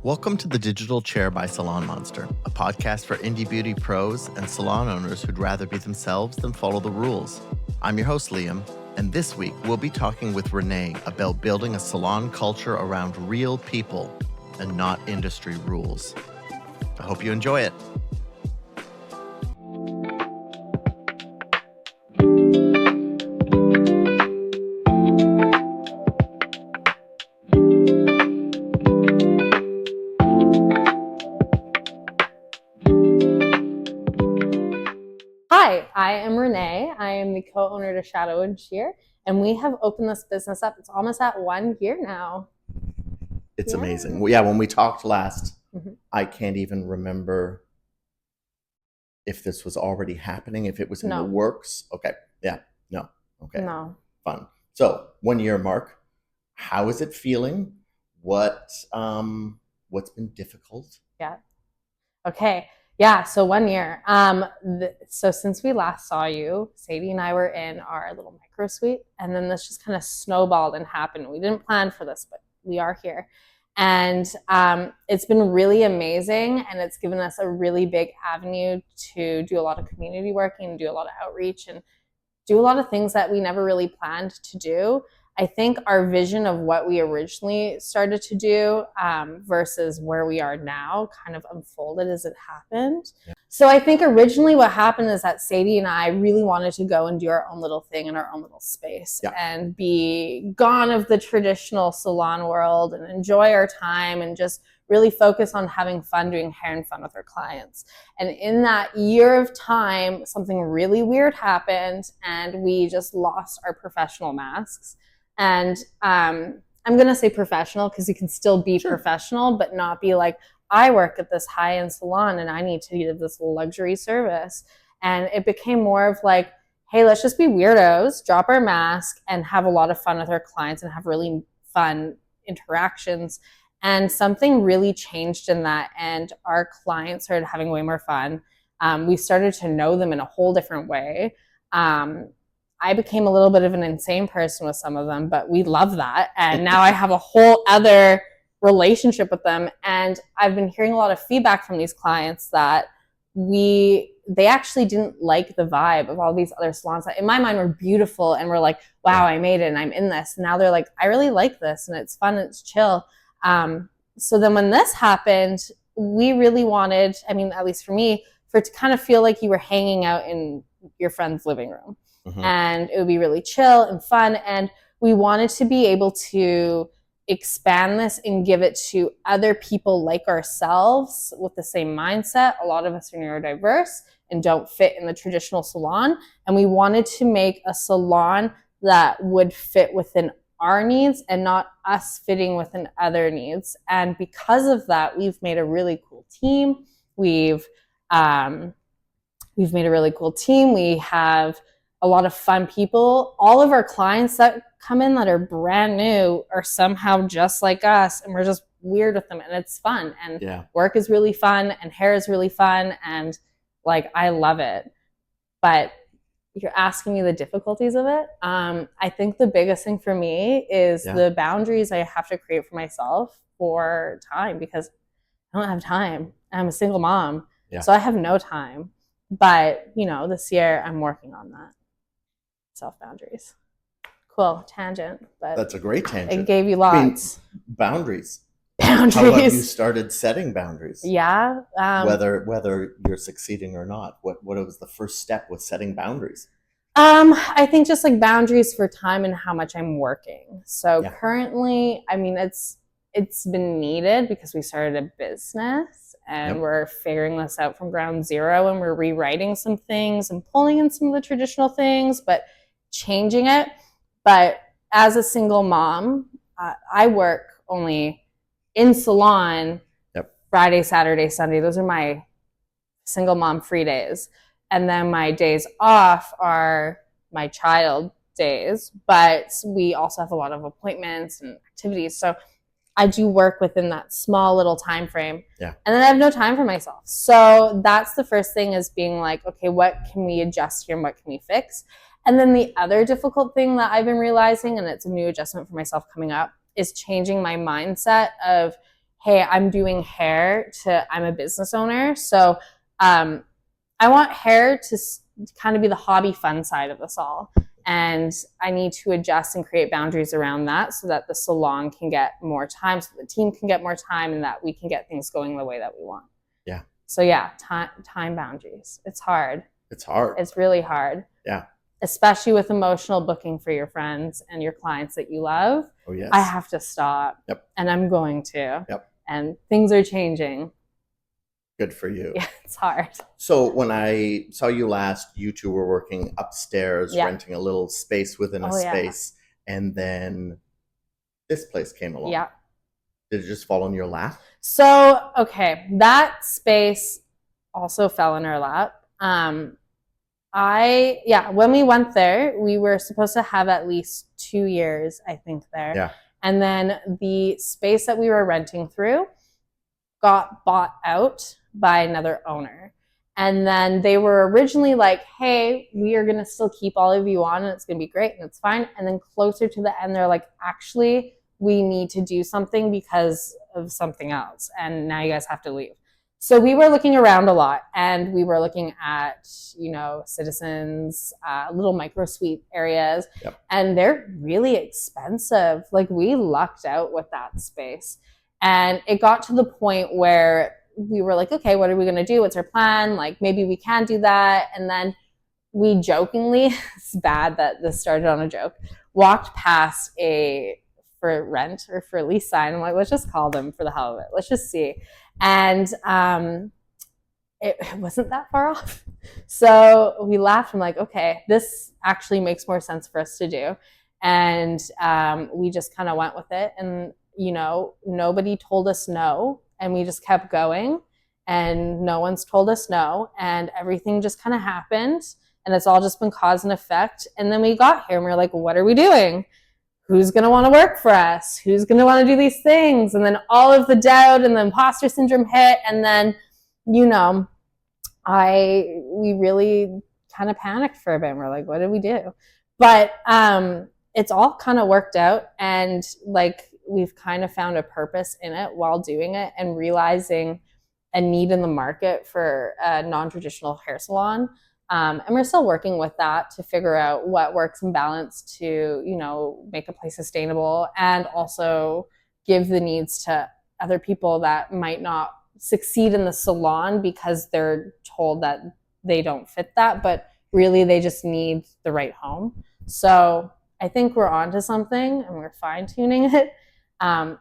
Welcome to the Digital Chair by SalonMonster, a podcast for indie beauty pros and salon owners who'd rather be themselves than follow the rules. I'm your host, Liam, and this week we'll be talking with Renee about building a salon culture around real people and not industry rules. I hope you enjoy it. Hi, I am Renee. I am the co-owner to Shadow and Shear, and we have opened this business up. It's almost at 1 year now. It's amazing. Well, yeah, when we talked last, I can't even remember if this was already happening, if it was in the works. Okay. Yeah. No. Okay. No. Fun. So 1 year mark. How is it feeling? What's been difficult? Yeah. Okay. Yeah. So 1 year. So since we last saw you, Sadie and I were in our little micro suite, and then this just kind of snowballed and happened. We didn't plan for this, but we are here. And it's been really amazing, and it's given us a really big avenue to do a lot of community working, do a lot of outreach, and do a lot of things that we never really planned to do. I think our vision of what we originally started to do versus where we are now kind of unfolded as it happened. Yeah. So I think originally what happened is that Sadie and I really wanted to go and do our own little thing in our own little space and be gone of the traditional salon world and enjoy our time and just really focus on having fun doing hair and fun with our clients. And in that year of time, something really weird happened and we just lost our professional masks. And I'm going to say professional because you can still be professional, but not be like, I work at this high-end salon and I need to give this luxury service. And it became more of like, hey, let's just be weirdos, drop our mask and have a lot of fun with our clients and have really fun interactions. And something really changed in that. And our clients started having way more fun. We started to know them in a whole different way. I became a little bit of an insane person with some of them, but we love that. And now I have a whole other relationship with them. And I've been hearing a lot of feedback from these clients that they actually didn't like the vibe of all these other salons that in my mind were beautiful and were like, wow, I made it and I'm in this. And now they're like, I really like this and it's fun and it's chill. So then when this happened, we really wanted, I mean, at least for me, for it to kind of feel like you were hanging out in your friend's living room. And it would be really chill and fun. And we wanted to be able to expand this and give it to other people like ourselves with the same mindset. A lot of us are neurodiverse and don't fit in the traditional salon. And we wanted to make a salon that would fit within our needs and not us fitting within other needs. And because of that, we've made a really cool team. We've made a really cool team. We have a lot of fun people. All of our clients that come in that are brand new are somehow just like us, and we're just weird with them, and it's fun. And work is really fun, and hair is really fun, and like I love it. But you're asking me the difficulties of it. I think the biggest thing for me is the boundaries I have to create for myself for time, because I don't have time. I'm a single mom, so I have no time. But, you know, this year I'm working on that. Self-boundaries. Cool tangent, but that's a great tangent. It gave you lots. I mean, boundaries. How have you started setting boundaries? Yeah. Whether you're succeeding or not, what was the first step with setting boundaries? I think just like boundaries for time and how much I'm working. So currently, I mean, it's been needed because we started a business and we're figuring this out from ground zero, and we're rewriting some things and pulling in some of the traditional things, but changing it. But as a single mom, I work only in salon Friday, Saturday, Sunday. Those are my single mom free days. And then my days off are my child days. But we also have a lot of appointments and activities. So I do work within that small little time frame. And then I have no time for myself. So that's the first thing, is being like, okay, what can we adjust here and what can we fix? And then the other difficult thing that I've been realizing, and it's a new adjustment for myself coming up, is changing my mindset of, hey, I'm doing hair to I'm a business owner. So I want hair to kind of be the hobby fun side of us all. And I need to adjust and create boundaries around that so that the salon can get more time, so the team can get more time, and that we can get things going the way that we want. Yeah. So yeah, time boundaries. It's hard. It's hard. It's really hard. Yeah. Especially with emotional booking for your friends and your clients that you love. Oh, yes. I have to stop. Yep. And I'm going to. Yep. And things are changing. Good for you. Yeah, it's hard. So when I saw you last, you two were working upstairs, renting a little space within a space. And then this place came along. Yeah. Did it just fall in your lap? So, okay, that space also fell in our lap. When we went there, we were supposed to have at least 2 years, I think, there. Yeah. And then the space that we were renting through got bought out by another owner. And then they were originally like, hey, we are going to still keep all of you on and it's going to be great and it's fine. And then closer to the end, they're like, actually, we need to do something because of something else. And now you guys have to leave. So we were looking around a lot, and we were looking at, Citizens, little micro suite areas, and they're really expensive. Like, we lucked out with that space. And it got to the point where we were like, okay, what are we going to do? What's our plan? Like, maybe we can do that. And then we jokingly, it's bad that this started on a joke, walked past a for rent or for lease sign. I'm like, let's just call them for the hell of it. Let's just see. And it wasn't that far off. So we laughed. I'm like, okay, this actually makes more sense for us to do. And we just kind of went with it. And, nobody told us no. And we just kept going. And no one's told us no. And everything just kind of happened. And it's all just been cause and effect. And then we got here and we were like, what are we doing? Who's going to want to work for us? Who's going to want to do these things? And then all of the doubt and the imposter syndrome hit. And then, we really kind of panicked for a bit. And we're like, what did we do? But it's all kind of worked out. And we've kind of found a purpose in it while doing it and realizing a need in the market for a non-traditional hair salon. And we're still working with that to figure out what works in balance to, make a place sustainable and also give the needs to other people that might not succeed in the salon because they're told that they don't fit that, but really they just need the right home. So I think we're onto something and we're fine-tuning it,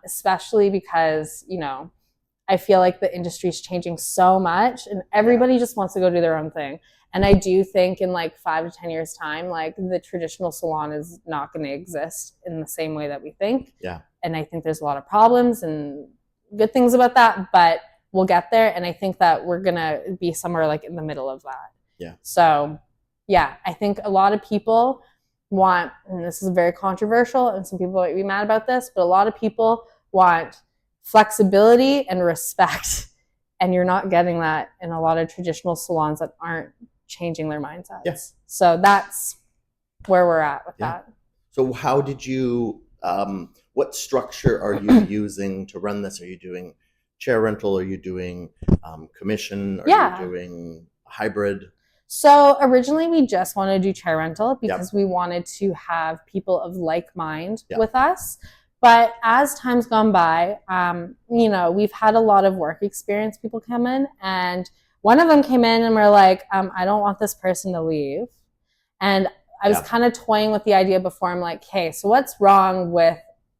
especially because, I feel like the industry is changing so much and everybody just wants to go do their own thing. And I do think in 5 to 10 years time, the traditional salon is not going to exist in the same way that we think. Yeah. And I think there's a lot of problems and good things about that, but we'll get there. And I think that we're going to be somewhere in the middle of that. Yeah. So yeah, I think a lot of people want, and this is very controversial and some people might be mad about this, but a lot of people want flexibility and respect. And you're not getting that in a lot of traditional salons that aren't changing their mindsets. Yes. So that's where we're at with that. So how did you, what structure are you using to run this? Are you doing chair rental? Are you doing commission? Are you doing hybrid? So originally we just wanted to do chair rental because we wanted to have people of like mind with us. But as time's gone by, we've had a lot of work experience people come in, and one of them came in and we're like, I don't want this person to leave. And I was kind of toying with the idea before. I'm like, hey, so what's wrong with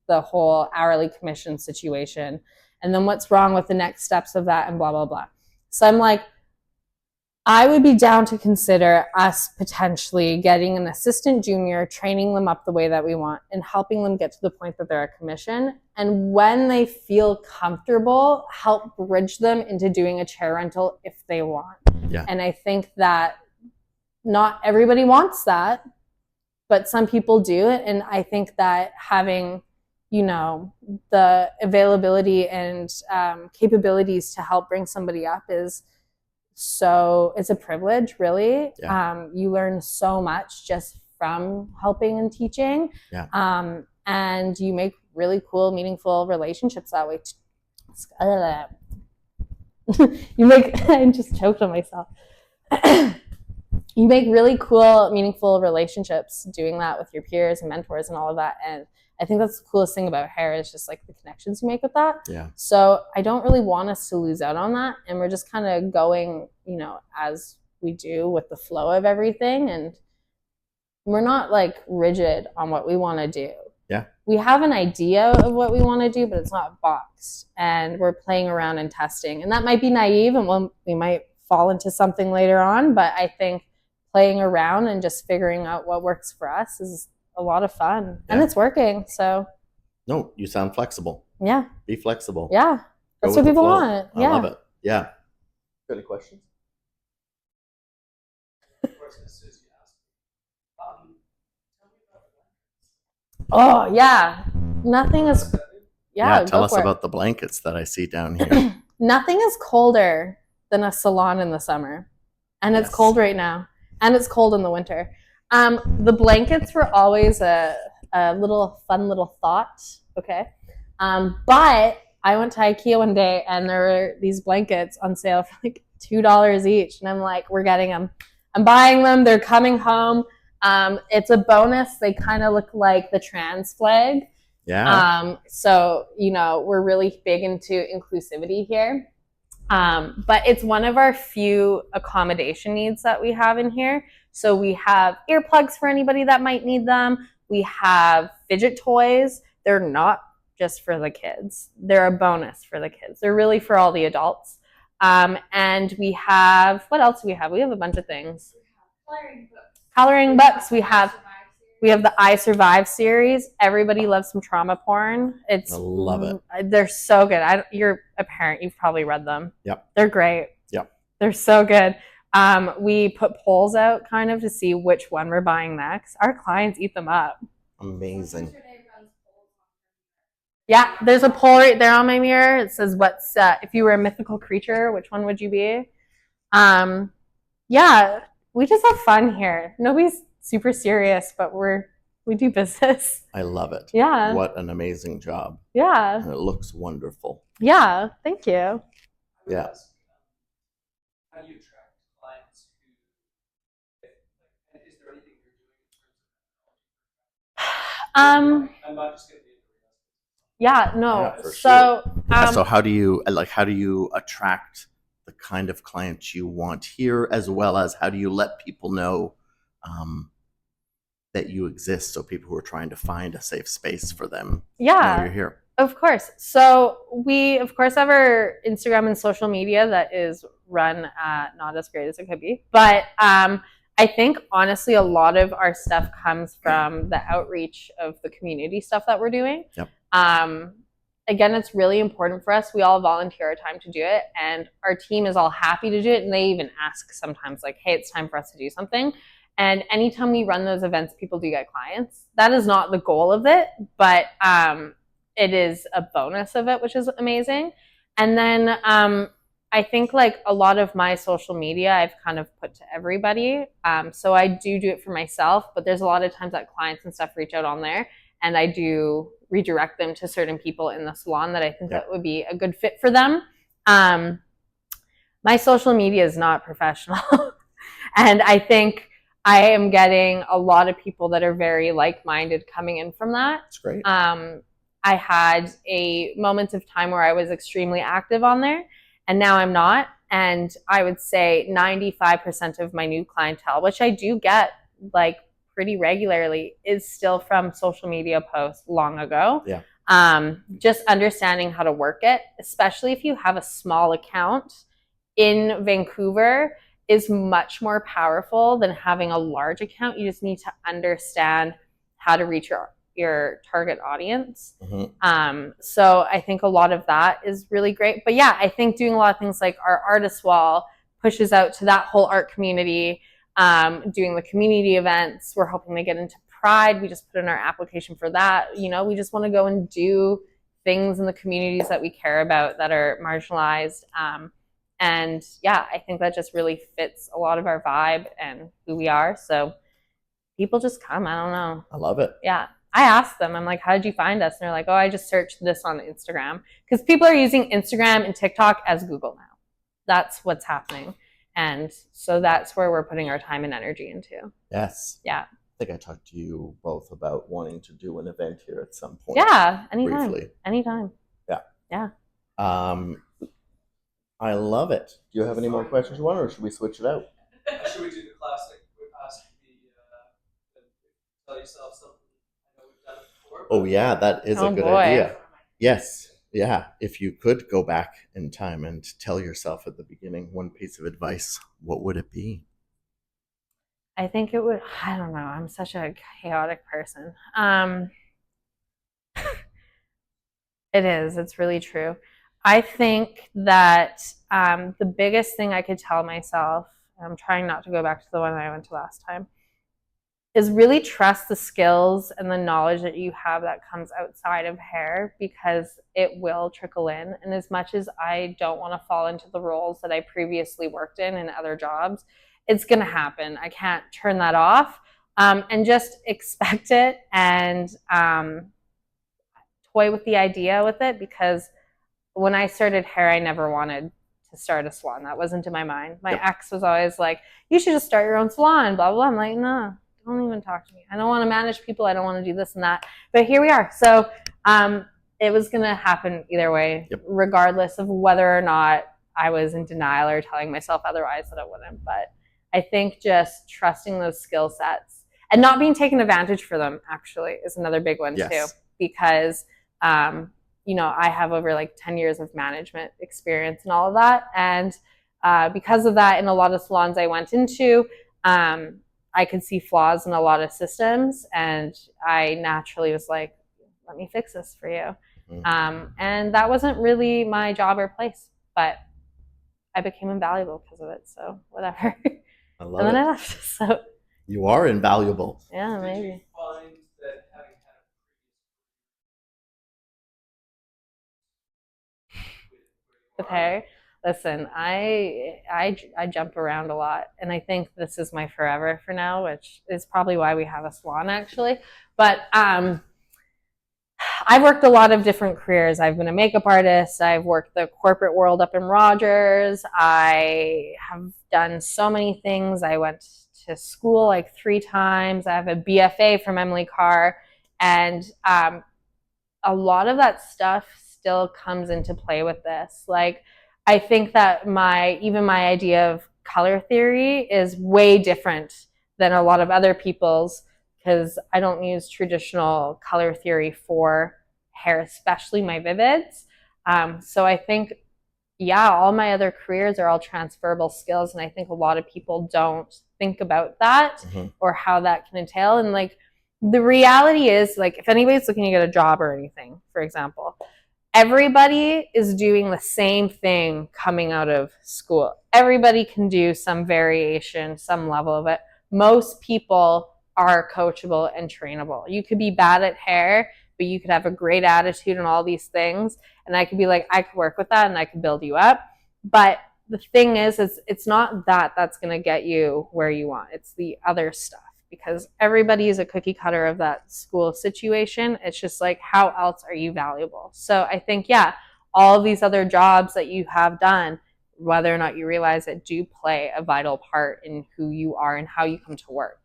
the whole hourly commission situation? And then what's wrong with the next steps of that and blah, blah, blah. So I'm like, I would be down to consider us potentially getting an assistant junior, training them up the way that we want, and helping them get to the point that they're a commission. And when they feel comfortable, help bridge them into doing a chair rental if they want. Yeah. And I think that not everybody wants that, but some people do. And I think that having, the availability and capabilities to help bring somebody up is it's a privilege, really. Yeah. You learn so much just from helping and teaching. Yeah. And you make really cool, meaningful relationships that way You make, I just choked on myself. You make really cool, meaningful relationships doing that with your peers and mentors and all of that. And I think that's the coolest thing about hair is just like the connections you make with that. Yeah. So I don't really want us to lose out on that. And we're just kind of going, as we do with the flow of everything. And we're not like rigid on what we want to do. Yeah. We have an idea of what we want to do, but it's not boxed. And we're playing around and testing. And that might be naive and we might fall into something later on. But I think playing around and just figuring out what works for us is a lot of fun. And it's working. So. No, you sound flexible. Yeah. Be flexible. Yeah. That's what people want. I love it. Yeah. Got any questions? Oh, yeah. Nothing is. Yeah, tell us about the blankets that I see down here. Nothing is colder than a salon in the summer. And it's cold right now. And it's cold in the winter. The blankets were always a fun little thought. Okay. But I went to IKEA one day and there were these blankets on sale for like $2 each. And I'm like, we're getting them. I'm buying them. They're coming home. It's a bonus. They kind of look like the trans flag. Yeah. So, we're really big into inclusivity here. But it's one of our few accommodation needs that we have in here. So we have earplugs for anybody that might need them. We have fidget toys. They're not just for the kids. They're a bonus for the kids. They're really for all the adults. And we have, what else do we have? We have a bunch of things. Coloring books. We have the I Survive series. Everybody loves some trauma porn. I love it. They're so good. You're a parent. You've probably read them. Yep. They're great. Yep. They're so good. We put polls out kind of to see which one we're buying next. Our clients eat them up. Amazing. Yeah, there's a poll right there on my mirror. It says, if you were a mythical creature, which one would you be? Yeah, we just have fun here. Nobody's super serious, but we do business. I love it. Yeah. What an amazing job. Yeah. And it looks wonderful. Yeah, thank you. Yeah. How do you attract clients who, is there anything you're doing in terms of I'm not just going to be yeah, no. Yeah, for sure. So how do you attract the kind of clients you want here, as well as how do you let people know that you exist, so people who are trying to find a safe space for them know you're here? Of course. So we, of course, have our Instagram and social media that is run not as great as it could be. But I think, honestly, a lot of our stuff comes from the outreach of the community stuff that we're doing. Yep. Again, it's really important for us. We all volunteer our time to do it. And our team is all happy to do it. And they even ask sometimes, like, hey, it's time for us to do something. And anytime we run those events, people do get clients. That is not the goal of it, but it is a bonus of it, which is amazing. And then I think like a lot of my social media I've kind of put to everybody. So I do it for myself, but there's a lot of times that clients and stuff reach out on there, and I do redirect them to certain people in the salon that I think that would be a good fit for them. My social media is not professional. And I think I am getting a lot of people that are very like-minded coming in from that. That's great. I had a moment of time where I was extremely active on there, and now I'm not. And I would say 95% of my new clientele, which I do get like pretty regularly, is still from social media posts long ago. Yeah. Just understanding how to work it, especially if you have a small account in Vancouver, is much more powerful than having a large account. You just need to understand how to reach your target audience. Mm-hmm. So I think a lot of that is really great. But yeah, I think doing a lot of things like our artist wall pushes out to that whole art community, doing the community events. We're hoping to get into Pride. We just put in our application for that. We just want to go and do things in the communities that we care about that are marginalized. And yeah, I think that just really fits a lot of our vibe and who we are. So people just come. I don't know. I love it. Yeah. I asked them, I'm like, how did you find us? And they're like, oh, I just searched this on Instagram. Because people are using Instagram and TikTok as Google now. That's what's happening. And so that's where we're putting our time and energy into. Yes. Yeah. I think I talked to you both about wanting to do an event here at some point. Yeah, anytime. Briefly. Anytime. Yeah. Yeah. I love it. Do you have any more questions you want, or should we switch it out? Should we do the classic? We ask the tell yourself something. I know we've done it before. Oh yeah, that is a good idea. Yes. Yeah. If you could go back in time and tell yourself at the beginning one piece of advice, what would it be? I think it would, I don't know, I'm such a chaotic person. It is, it's really true. I think that the biggest thing I could tell myself, and I'm trying not to go back to the one I went to last time, is really trust the skills and the knowledge that you have that comes outside of hair, because it will trickle in. And as much as I don't want to fall into the roles that I previously worked in other jobs, it's going to happen. I can't turn that off. And just expect it and toy with the idea with it, because when I started hair, I never wanted to start a salon. That wasn't in my mind. My ex was always like, you should just start your own salon, blah, blah, blah. I'm like, no, don't even talk to me. I don't want to manage people. I don't want to do this and that. But here we are. So it was going to happen either way, regardless of whether or not I was in denial or telling myself otherwise that I wouldn't. But I think just trusting those skill sets and not being taken advantage for them, actually, is another big one too. Because you know, I have over like 10 years of management experience and all of that. And because of that, in a lot of salons I went into, I could see flaws in a lot of systems. And I naturally was like, let me fix this for you. And that wasn't really my job or place, but I became invaluable because of it. So whatever. I love and then it. I left. So you are invaluable. Yeah, maybe. Did you find that having had with hair, listen, I jump around a lot, and I think this is my forever for now, which is probably why we have a salon actually. But I've worked a lot of different careers. I've been a makeup artist. I've worked the corporate world up in Rogers. I have done so many things. I went to school like 3 times. I have a BFA from Emily Carr, and a lot of that stuff still comes into play with this. Like, I think that my idea of color theory is way different than a lot of other people's, because I don't use traditional color theory for hair, especially my vivids. So I think, yeah, all my other careers are all transferable skills, and I think a lot of people don't think about that or how that can entail. And like, the reality is, like, if anybody's looking to get a job or anything, for example, everybody is doing the same thing coming out of school. Everybody can do some variation, some level of it. Most people are coachable and trainable. You could be bad at hair, but you could have a great attitude and all these things. And I could be like, I could work with that and I could build you up. But the thing is it's not that that's going to get you where you want. It's the other stuff, because everybody is a cookie cutter of that school situation. It's just like, how else are you valuable? So I think, yeah, all of these other jobs that you have done, whether or not you realize it, do play a vital part in who you are and how you come to work.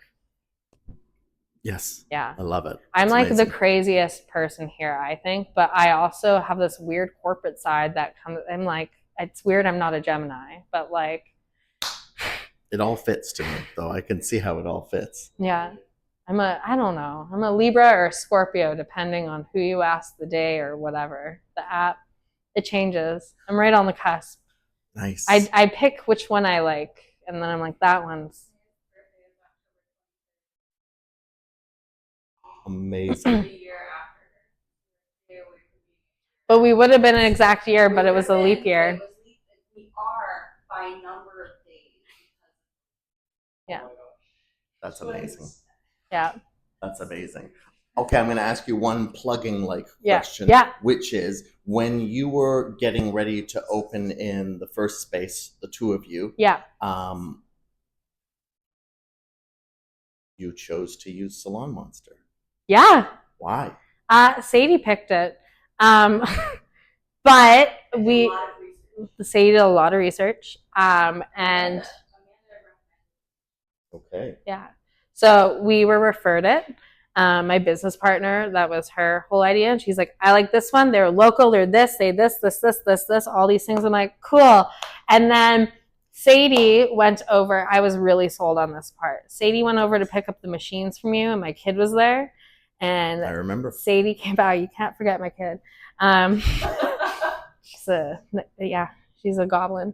Yes. Yeah. I love it. I'm like amazing. the craziest person here, I think, but I also have this weird corporate side that comes, I'm like, it's weird I'm not a Gemini, but like, it all fits to me, though. I can see how it all fits. Yeah. I don't know. I'm a Libra or a Scorpio, depending on who you ask the day or whatever. The app, it changes. I'm right on the cusp. Nice. I pick which one I like, and then I'm like, that one's amazing. But we would have been an exact year, but it was a leap year. We are by number of days. Yeah. That's amazing. Yeah. That's amazing. Okay, I'm going to ask you one plugging question, which is, when you were getting ready to open in the first space, the two of you, you chose to use SalonMonster. Yeah. Why? Sadie picked it. But A lot of research. Sadie did a lot of research. And Amanda Okay. yeah, so we were referred it. My business partner, that was her whole idea. And she's like, I like this one. They're local. They're this, this, all these things. I'm like, cool. And then Sadie went over. I was really sold on this part. Sadie went over to pick up the machines from you, and my kid was there. And I remember. Sadie came by. You can't forget my kid. She's a goblin.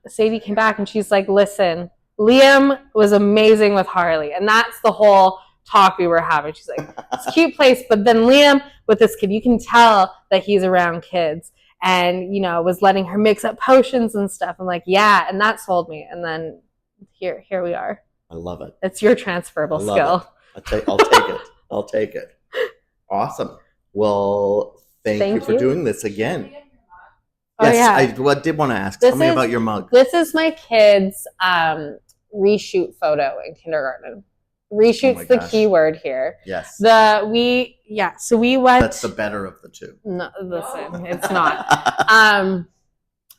Sadie came back and she's like, listen, Liam was amazing with Harley. And that's the whole talk we were having. She's like, it's a cute place. But then Liam with this kid, you can tell that he's around kids and, was letting her mix up potions and stuff. I'm like, yeah. And that sold me. And then here we are. I love it. It's your transferable skill. I'll take it. Awesome. Well, thank you for doing this again. I did want to ask. Tell me about your mug. This is my kid's reshoot photo in kindergarten. Reshoot's the key word here. Yes. So we went. That's the better of the two. No, listen, it's not.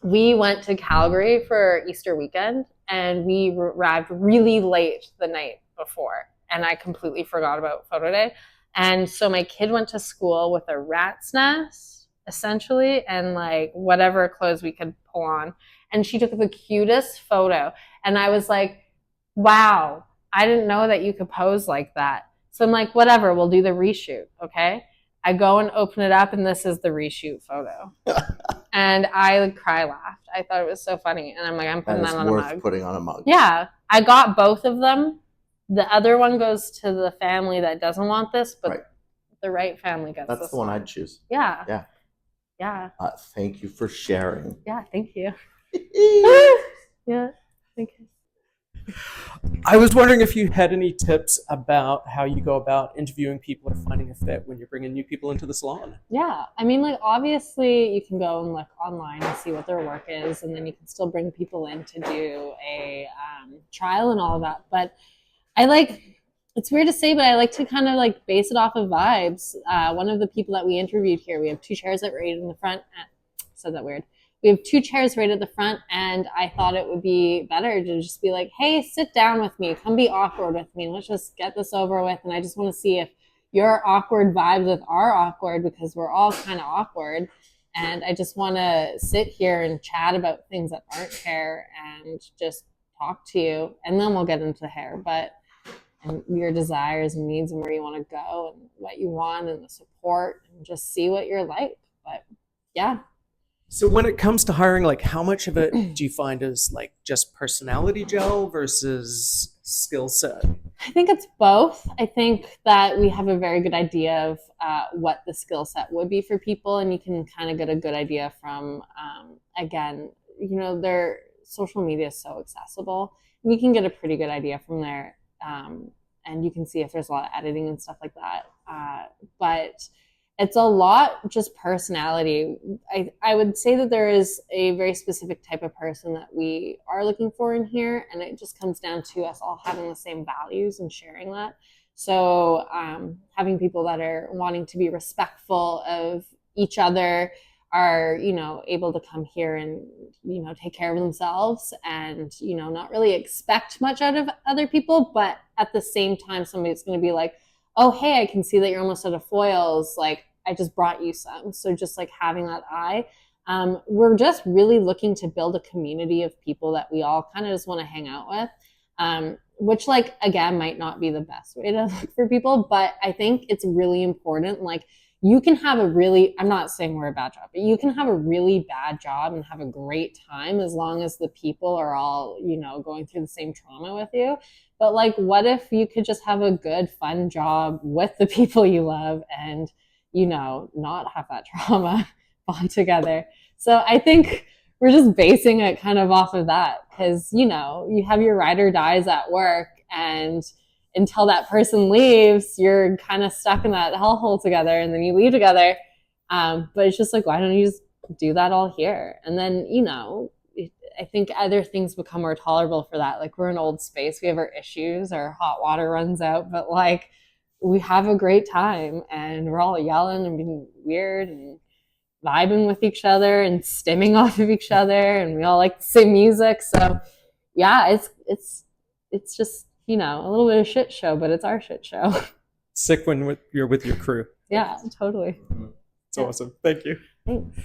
We went to Calgary for Easter weekend, and we arrived really late the night before, and I completely forgot about photo day. And so my kid went to school with a rat's nest, essentially, and like whatever clothes we could pull on. And she took the cutest photo. And I was like, wow, I didn't know that you could pose like that. So I'm like, whatever, we'll do the reshoot, okay? I go and open it up, and this is the reshoot photo. And I cry laughed. I thought it was so funny. And I'm like, I'm putting that on a mug. Putting on a mug. Yeah. I got both of them. The other one goes to the family that doesn't want this, but the right family gets this. That's the one I'd choose. Yeah. Yeah. Yeah. Thank you for sharing. Yeah, thank you. Yeah, thank you. I was wondering if you had any tips about how you go about interviewing people or finding a fit when you're bringing new people into the salon. Yeah, I mean, like, obviously you can go and look online and see what their work is, and then you can still bring people in to do a trial and all of that. But it's weird to say, but I like to kind of like base it off of vibes. One of the people that we interviewed here, we have two chairs that right in the front. Said that weird. We have two chairs right at the front, and I thought it would be better to just be like, hey, sit down with me. Come be awkward with me. Let's just get this over with. And I just want to see if your awkward vibes with our awkward, because we're all kind of awkward. And I just want to sit here and chat about things that aren't hair and just talk to you. And then we'll get into hair. And your desires and needs and where you want to go and what you want and the support, and just see what you're like. But yeah. So when it comes to hiring, like, how much of it do you find is like just personality gel versus skill set? I think it's both. I think that we have a very good idea of what the skill set would be for people, and you can kind of get a good idea from, again, their social media is so accessible. And you can get a pretty good idea from there, and you can see if there's a lot of editing and stuff like that. But it's a lot just personality. I would say that there is a very specific type of person that we are looking for in here, and it just comes down to us all having the same values and sharing that. So having people that are wanting to be respectful of each other, are able to come here and take care of themselves, and not really expect much out of other people, but at the same time somebody's going to be like, oh, hey, I can see that you're almost out of foils. Like, I just brought you some. So just like having that eye. We're just really looking to build a community of people that we all kind of just want to hang out with, which, like, again, might not be the best way to look for people, but I think it's really important. Like, you can have I'm not saying we're a bad job, but you can have a really bad job and have a great time as long as the people are all, going through the same trauma with you. But like, what if you could just have a good, fun job with the people you love and, not have that trauma bond together? So I think we're just basing it kind of off of that, because, you have your ride or dies at work, and until that person leaves, you're kind of stuck in that hellhole together, and then you leave together. But it's just like, why don't you just do that all here? And then, I think other things become more tolerable for that. Like, we're an old space. We have our issues. Our hot water runs out. But like, we have a great time, and we're all yelling and being weird and vibing with each other and stimming off of each other, and we all like the same music. So yeah, it's just, you know, a little bit of shit show, but it's our shit show. Sick when you're with your crew. Yeah, totally. It's awesome. Thank you. Thanks.